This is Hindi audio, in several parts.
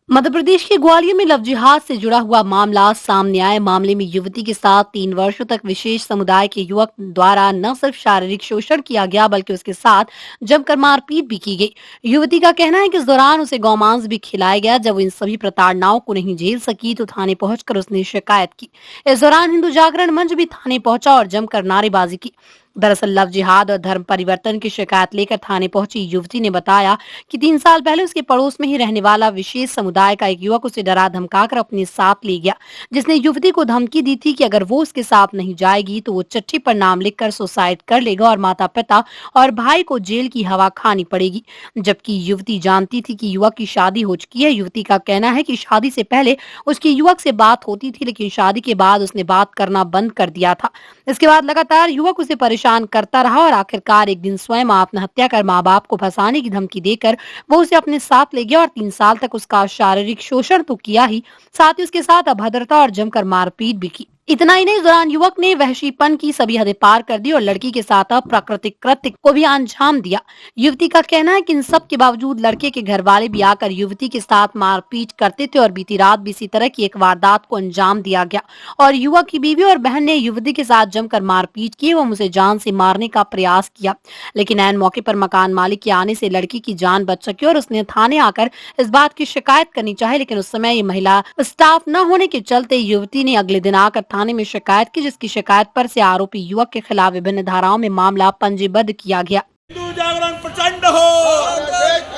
मध्य प्रदेश के ग्वालियर में लव जिहाद से जुड़ा हुआ मामला सामने आया। मामले में युवती के साथ 3 वर्षों तक विशेष समुदाय के युवक द्वारा न सिर्फ शारीरिक शोषण किया गया बल्कि उसके साथ जमकर मारपीट भी की गई। युवती का कहना है कि इस दौरान उसे गौमांस भी खिलाया गया। जब वो इन सभी प्रताड़नाओं को नहीं झेल सकी तो थाने पहुंचकर उसने शिकायत की। इस दौरान हिंदू जागरण मंच भी थाने पहुंचा और जमकर नारेबाजी की। दरअसल लव जिहाद और धर्म परिवर्तन की शिकायत लेकर थाने पहुंची युवती ने बताया कि 3 साल पहले उसके पड़ोस में ही रहने वाला विशेष समुदाय का एक युवक उसे डरा धमकाकर अपने साथ ले गया, जिसने युवती को धमकी दी थी कि अगर वो उसके साथ नहीं जाएगी तो वो चिट्ठी पर नाम लिखकर सुसाइड कर लेगा और माता पिता और भाई को जेल की हवा खानी पड़ेगी। जबकि युवती जानती थी कि युवक की शादी हो चुकी है। युवती का कहना है कि शादी से पहले उसकी युवक से बात होती थी, लेकिन शादी के बाद उसने बात करना बंद कर दिया था। इसके बाद लगातार युवक उसे परेशान करता रहा और आखिरकार एक दिन स्वयं आत्महत्या कर माँ बाप को फंसाने की धमकी देकर वो उसे अपने साथ ले गया और 3 साल तक उसका शारीरिक शोषण तो किया ही, साथ ही उसके साथ अभद्रता और जमकर मारपीट भी की। इतना ही नहीं, इस दौरान युवक ने वहशीपन की सभी हदें पार कर दी और लड़की के साथ अप्राकृतिक कृत्य को भी अंजाम दिया। युवती का कहना है कि इन सब के बावजूद लड़के के घर वाले भी आकर युवती के साथ मारपीट करते थे और बीती रात भी इसी तरह की एक वारदात को अंजाम दिया गया और युवक की बीवी और बहन ने युवती के साथ जमकर मारपीट की एवं उसे जान से मारने का प्रयास किया। लेकिन ऐन मौके पर मकान मालिक के आने से लड़की की जान बच सकी और उसने थाने आकर इस बात की शिकायत करनी चाहिए, लेकिन उस समय ये महिला स्टाफ न होने के चलते युवती ने अगले दिन आकर थाने में शिकायत की, जिसकी शिकायत पर से आरोपी युवक के खिलाफ विभिन्न धाराओं में मामला पंजीबद्ध किया गया। हिंदू जागरण प्रचंड हो,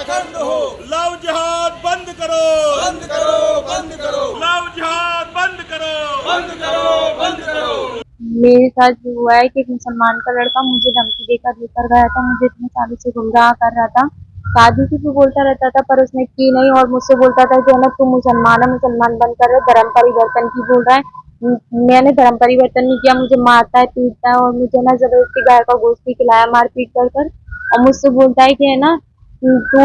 अखंड हो। लव जिहाद बंद करो, बंद करो, बंद करो। लव जिहाद बंद करो, बंद करो, बंद करो। मेरे साथ जो हुआ है कि एक मुसलमान का लड़का मुझे धमकी देकर लेकर गया था। मुझे इतने सालों से गुमराह कर रहा था, शादी की भी बोलता रहता था पर उसने की नहीं और मुझसे बोलता था कि है ना तू मुसलमान है, मुसलमान बंद कर रहा है, धर्म परिवर्तन की बोल रहा है। मैंने धर्म परिवर्तन नहीं किया, मुझे मारता है, पीटता है और मुझे ना जबरदस्ती गाय का गोश्त भी खिलाया मारपीट कर कर। और मुझसे बोलता है कि है ना तू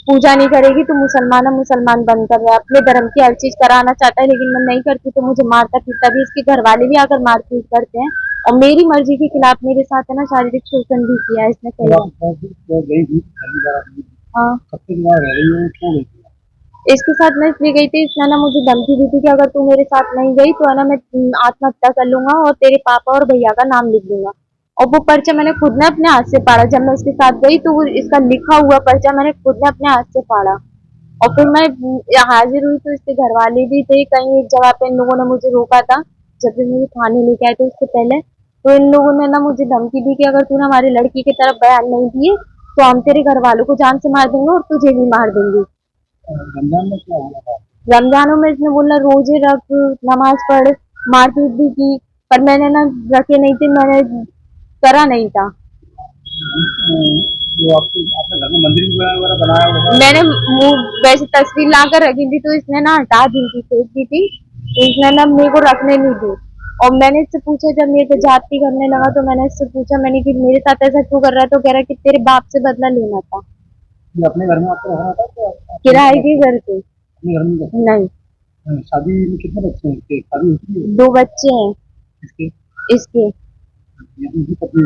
पूजा नहीं करेगी, तू मुसलमान है, मुसलमान बंद कर रहा है। अपने धर्म की हर चीज कराना चाहता है लेकिन मैं नहीं करती तो मुझे मारता पीटता भी। इसके घर वाले भी आकर मारपीट करते हैं और मेरी मर्जी के खिलाफ मेरे साथ है ना शारीरिक शोषण भी किया है इसने कई बार। हाँ, इसके साथ मैं इसलिए गई थी, इसने ना मुझे धमकी दी थी कि अगर तू मेरे साथ नहीं गई तो है ना मैं आत्महत्या कर लूंगा और तेरे पापा और भैया का नाम लिख दूंगा। और वो पर्चा मैंने खुद ने अपने हाथ से फाड़ा। जब मैं इसके साथ गई तो वो इसका लिखा हुआ पर्चा मैंने खुद ने अपने हाथ से फाड़ा। और फिर मैं हाजिर हुई तो इसके घर वाले भी थे। कहीं एक जगह पे इन लोगों ने मुझे रोका था, जब भी मुझे थाने लेके आए थे उससे पहले। तो इन लोगों ने ना मुझे धमकी दी कि अगर तूने हमारी लड़की की तरफ बयान नहीं दिए तो हम तेरे घर वालों को जान से मार देंगे और तुझे भी मार देंगे। रमजान में क्या हुआ था? रमजानों में इसने बोला रोजे रख, नमाज पढ़, मारपीट भी की। पर मैंने ना रखे नहीं थे, मैंने करा नहीं था। जो आपने घर में मंदिर वगैरह बनाया होगा? मैंने वैसे तस्वीर ला कर रखी थी तो इसने ना हटा दी थी, फेंक दी थी। तो इसने ना मेरे को रखने नहीं दी। और मैंने इससे पूछा, जब मेरे पे जाती करने लगा तो मैंने इससे पूछा, मैंने कि मेरे साथ ऐसा क्यों कर रहा है? तो कह रहा कि तेरे बाप से बदला लेना था। ये अपने घर में आपको रहना था? किराए के घर पे। अपने घर में नहीं। शादी में कितने बच्चे हैं? शादी हुई है? 2 बच्चे हैं। इसके? इसके उनकी पत्नी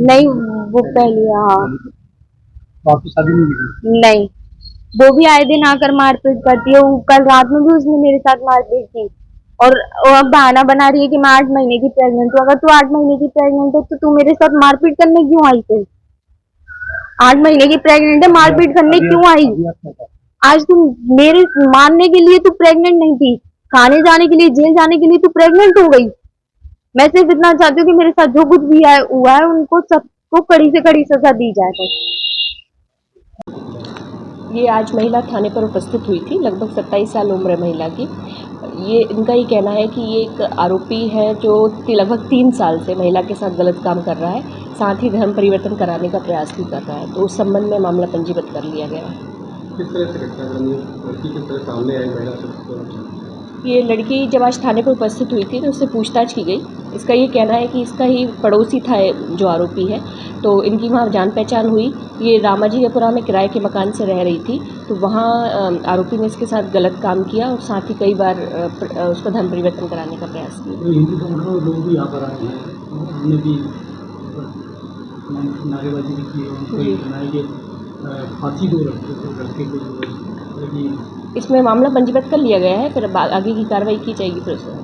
नहीं, वो पहली। हाँ, तो आपकी शादी नहीं? नहीं, वो भी आए दिन आकर मारपीट करती है। कल रात में भी उसने मेरे साथ मारपीट की और अब बहाना बना रही है कि मैं 8 महीने की प्रेग्नेंट हूँ। अगर तू 8 महीने की प्रेग्नेंट है तो तू मेरे साथ मारपीट करने क्यों आई? फिर 8 महीने की प्रेग्नेंट है, मारपीट करने क्यों आई? आज तुम मेरे मानने के लिए तू प्रेग्नेंट नहीं थी, खाने जाने के लिए, जेल जाने के लिए तू प्रेग्नेंट हो गई। मैं सिर्फ इतना चाहती हूँ कि मेरे साथ जो कुछ भी हुआ है उनको सबको कड़ी से कड़ी सजा दी जाए। तो ये आज महिला थाने पर उपस्थित हुई थी, लगभग 27 साल उम्र है महिला की। ये इनका ये कहना है कि ये एक आरोपी है जो लगभग 3 साल से महिला के साथ गलत काम कर रहा है, साथ ही धर्म परिवर्तन कराने का प्रयास भी कर रहा है। तो उस संबंध में मामला पंजीबद्ध कर लिया गया है। किस तरह से घटना बनी, लड़की किस तरह सामने आई महिला से? ये लड़की जब आज थाने पर उपस्थित हुई थी तो उससे पूछताछ की गई। इसका ये कहना है कि इसका ही पड़ोसी था जो आरोपी है, तो इनकी वहाँ जान पहचान हुई। ये रामाजीपुरा में किराए के मकान से रह रही थी, तो वहाँ आरोपी ने इसके साथ गलत काम किया और साथ ही कई बार उसका धर्म परिवर्तन कराने का प्रयास किया। हिंदू संगठनों लोग भी यहाँ पर आए हैं, उन्होंने भी नारेबाजी भी की, उनको ये कहना है कि फांसी दो लड़के को। लड़की इसमें मामला पंजीबद्ध कर लिया गया है, फिर आगे की कार्रवाई की जाएगी फिर उसमें।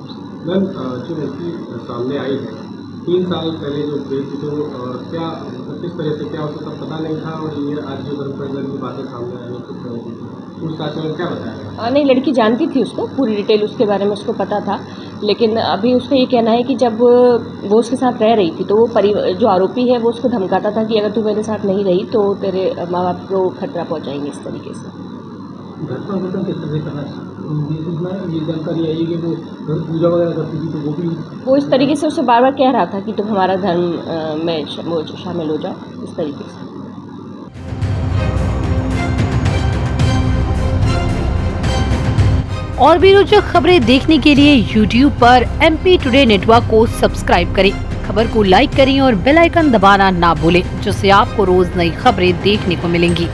मैम जो लड़की सामने आई है 3 साल पहले जो गई थी तो क्या किस तरह से क्या उसको तब पता नहीं था और ये आज जो गर्लफ्रेंड की बातें सामने आई किस तरह की पूछताछ में क्या बताया? नहीं, लड़की जानती थी उसको, पूरी डिटेल उसके बारे में उसको पता था, लेकिन अभी उसका ये कहना है कि जब वो उसके साथ रह रही थी तो वो जो आरोपी है वो उसको धमकाता था कि अगर तू मेरे साथ नहीं रही तो तेरे माँ बाप को खतरा पहुँचाएंगे, इस तरीके से। घर का गठन किस तरह से करना ये जानकारी आई कि वो घर पूजा वगैरह करती थी तो वो इस तरीके से उसे बार बार कह रहा था कि तुम हमारा धर्म में शामिल हो जाओ, इस तरीके से। और भी रोचक खबरें देखने के लिए YouTube पर MP टुडे नेटवर्क को सब्सक्राइब करें, खबर को लाइक करें और बेल आइकन दबाना ना भूलें, जिससे आपको रोज नई खबरें देखने को मिलेंगी।